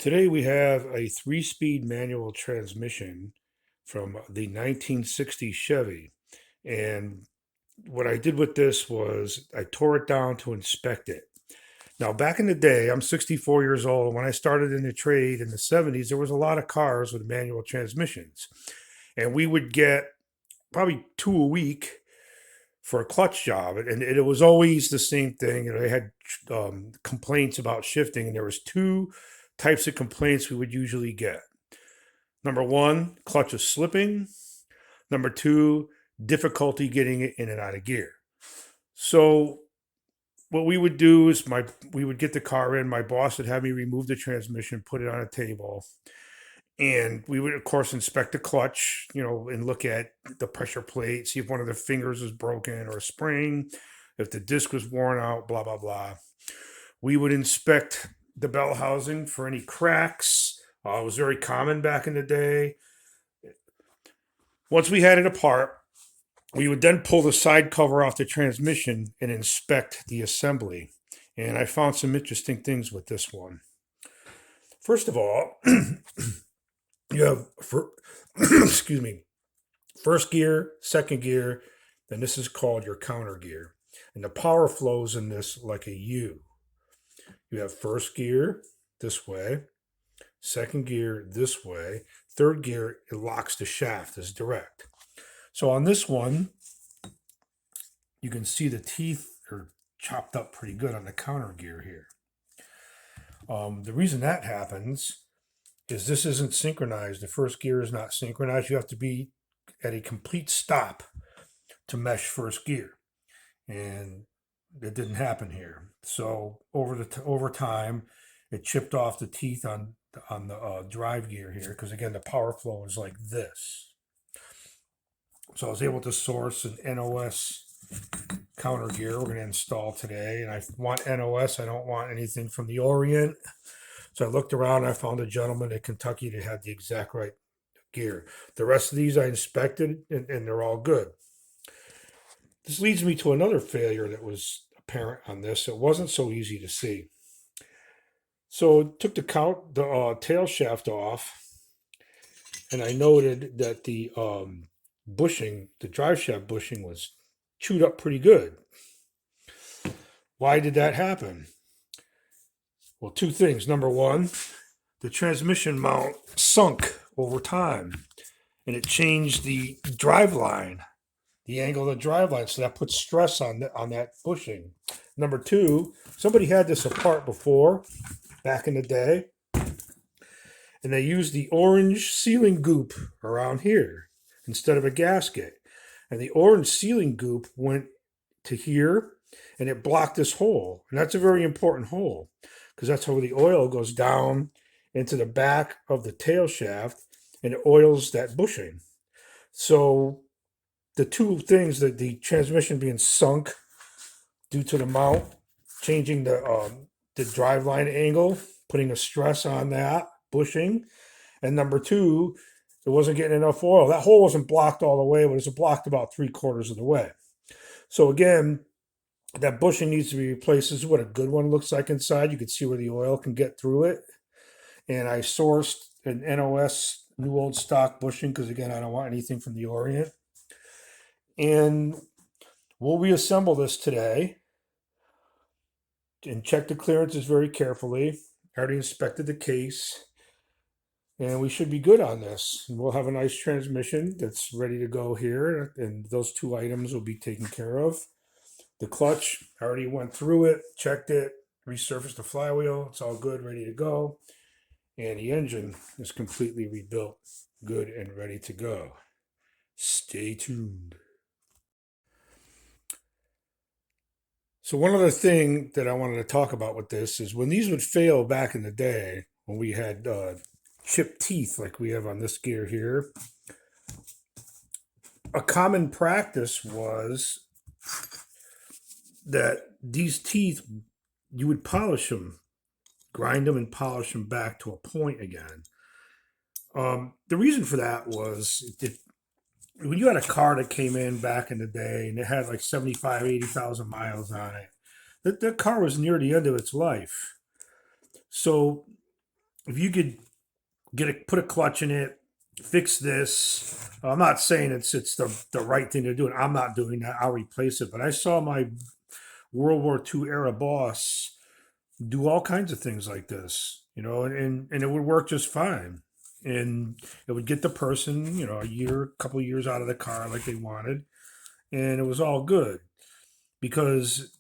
Today we have a 3-speed manual transmission from the 1960 Chevy. And what I did with this was I tore it down to inspect it. Now, back in the day, I'm 64 years old. When I started in the trade in the 70s, there was a lot of cars with manual transmissions. And we would get probably 2 a week for a clutch job. And it was always the same thing. They had complaints about shifting, and there was two types of complaints we would usually get. Number one, clutch is slipping. Number two, difficulty getting it in and out of gear. So what we would do is we would get the car in. My boss would have me remove the transmission, put it on a table, and we would of course inspect the clutch, and look at the pressure plate, see if one of the fingers was broken or a spring, if the disc was worn out, blah blah blah. We would inspect the bell housing for any cracks. It was very common back in the day. Once we had it apart, we would then pull the side cover off the transmission and inspect the assembly. And I found some interesting things with this one. First of all, you have, excuse me, first gear, second gear, then this is called your counter gear. And the power flows in this like a U. You have first gear this way, second gear this way, third gear, it locks the shaft as direct. So on this one, you can see the teeth are chopped up pretty good on the counter gear here. The reason that happens is this isn't synchronized. The first gear is not synchronized. You have to be at a complete stop to mesh first gear. And it didn't happen here. So over time, it chipped off the teeth on the drive gear here, because again, the power flow is like this. So I was able to source an NOS counter gear we're going to install today, and I want NOS. I don't want anything from the Orient. So I looked around and I found a gentleman in Kentucky that had the exact right gear. The rest of these I inspected, and they're all good. This leads me to another failure that was apparent on this. It wasn't so easy to see. So I took the tail shaft off, and I noted that the bushing, the drive shaft bushing, was chewed up pretty good. Why did that happen? Well, two things. Number one, the transmission mount sunk over time, and it changed the drive line, the angle of the drive line, so that puts stress on that bushing. Number two, somebody had this apart before, back in the day, and they used the orange sealing goop around here instead of a gasket. And the orange sealing goop went to here, and it blocked this hole. And that's a very important hole, because that's how the oil goes down into the back of the tail shaft, and it oils that bushing. So the two things, that the transmission being sunk due to the mount, changing the driveline angle, putting a stress on that bushing, and number two, it wasn't getting enough oil. That hole wasn't blocked all the way, but it was blocked about 3/4 of the way. So again, that bushing needs to be replaced. This is what a good one looks like inside. You can see where the oil can get through it. And I sourced an NOS new old stock bushing, because again, I don't want anything from the Orient. And we'll reassemble this today and check the clearances very carefully. I already inspected the case, and we should be good on this. And we'll have a nice transmission that's ready to go here, and those two items will be taken care of. The clutch, I already went through it, checked it, resurfaced the flywheel. It's all good, ready to go. And the engine is completely rebuilt, good and ready to go. Stay tuned. So one other thing that I wanted to talk about with this is when these would fail back in the day, when we had chipped teeth like we have on this gear here, a common practice was that these teeth, you would polish them, grind them and polish them back to a point again. The reason for that was when you had a car that came in back in the day and it had like 75, 80,000 miles on it, that car was near the end of its life. So if you could put a clutch in it, fix this. I'm not saying it's the right thing to do, and I'm not doing that. I'll replace it. But I saw my World War II era boss do all kinds of things like this, and it would work just fine. And it would get the person, a couple of years out of the car like they wanted, and it was all good because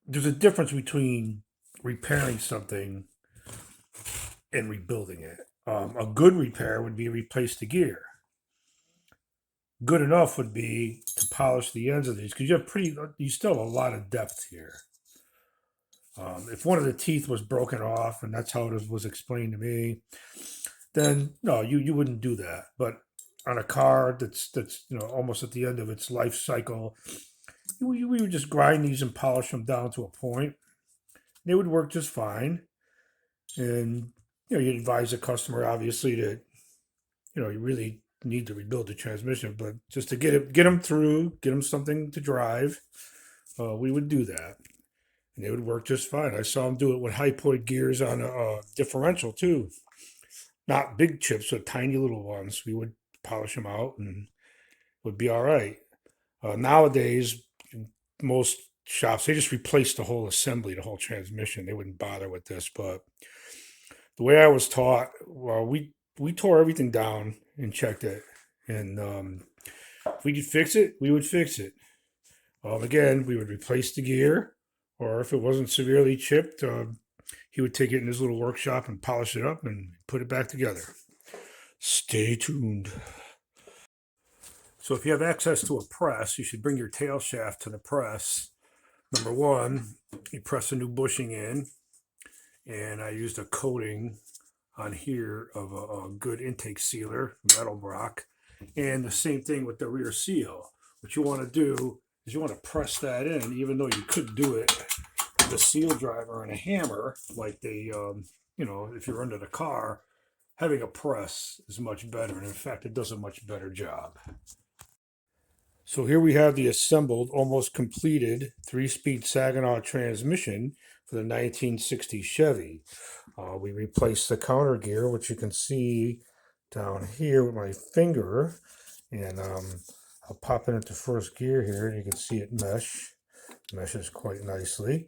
there's a difference between repairing something and rebuilding it. A good repair would be replace the gear. Good enough would be to polish the ends of these because you still have a lot of depth here. If one of the teeth was broken off, and that's how it was explained to me, then no, you wouldn't do that. But on a car that's almost at the end of its life cycle, we would just grind these and polish them down to a point. They would work just fine. And you'd advise the customer obviously that you really need to rebuild the transmission, but just to get them through, get them something to drive, we would do that, and they would work just fine. I saw them do it with high point gears on a differential too, not big chips, but tiny little ones. We would polish them out, and it would be all right. Nowadays, most shops they just replace the whole assembly, the whole transmission. They wouldn't bother with this, but the way I was taught, well, we tore everything down and checked it, and if we could fix it, we would fix it. Again, we would replace the gear, or if it wasn't severely chipped, he would take it in his little workshop and polish it up and put it back together. Stay tuned. So if you have access to a press, you should bring your tail shaft to the press. Number one, you press a new bushing in, and I used a coating on here of a good intake sealer, metal block, and the same thing with the rear seal. What you want to do is you want to press that in, even though you could do it with a seal driver and a hammer, like if you're under the car. Having a press is much better, and in fact, it does a much better job. So here we have the assembled, almost completed 3-speed Saginaw transmission for the 1960 Chevy. We replaced the counter gear, which you can see down here with my finger, and I'll pop it into first gear here, and you can see it meshes quite nicely.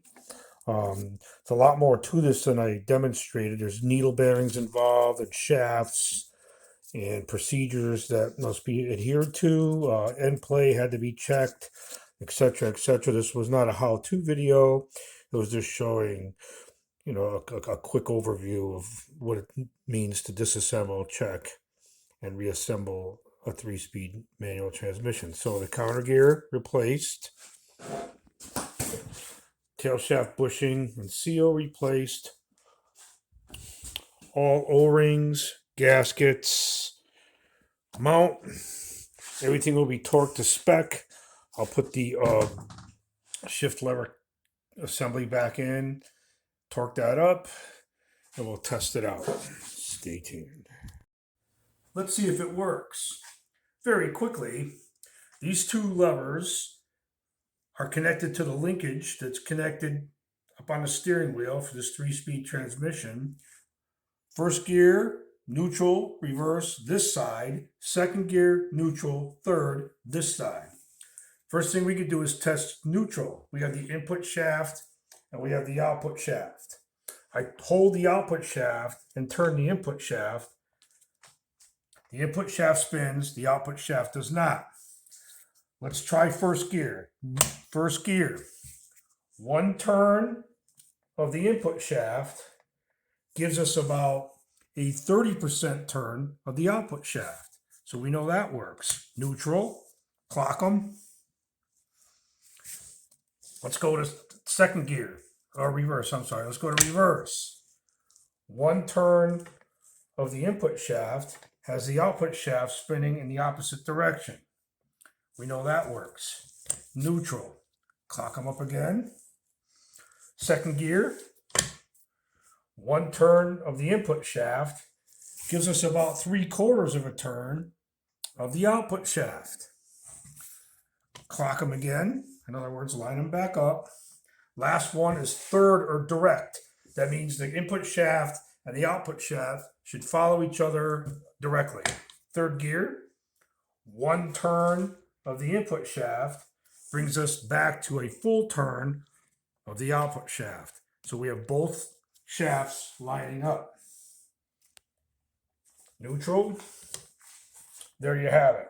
It's a lot more to this than I demonstrated. There's needle bearings involved and shafts and procedures that must be adhered to. End play had to be checked, etc., etc. This was not a how-to video. It was just showing, a quick overview of what it means to disassemble, check, and reassemble a 3-speed manual transmission. So the counter gear replaced, tail shaft bushing and seal replaced, all O-rings, gaskets, mount, everything will be torqued to spec. I'll put the shift lever assembly back in, torque that up, and we'll test it out. Stay tuned. Let's see if it works. Very quickly, these two levers are connected to the linkage that's connected up on the steering wheel for this 3-speed transmission. First gear, neutral, reverse, this side. Second gear, neutral, third, this side. First thing we could do is test neutral. We have the input shaft and we have the output shaft. I hold the output shaft and turn the input shaft. The input shaft spins, the output shaft does not. Let's try first gear. First gear. One turn of the input shaft gives us about a 30% turn of the output shaft. So we know that works. Neutral, clock them. Let's go to second gear, or reverse, I'm sorry. Let's go to reverse. One turn of the input shaft has the output shaft spinning in the opposite direction. We know that works. Neutral, clock them up again. Second gear, one turn of the input shaft gives us about 3/4 of a turn of the output shaft. Clock them again. In other words, line them back up. Last one is third or direct. That means the input shaft and the output shaft should follow each other directly. Third gear, one turn of the input shaft brings us back to a full turn of the output shaft. So we have both shafts lining up. Neutral. There you have it.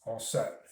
All set.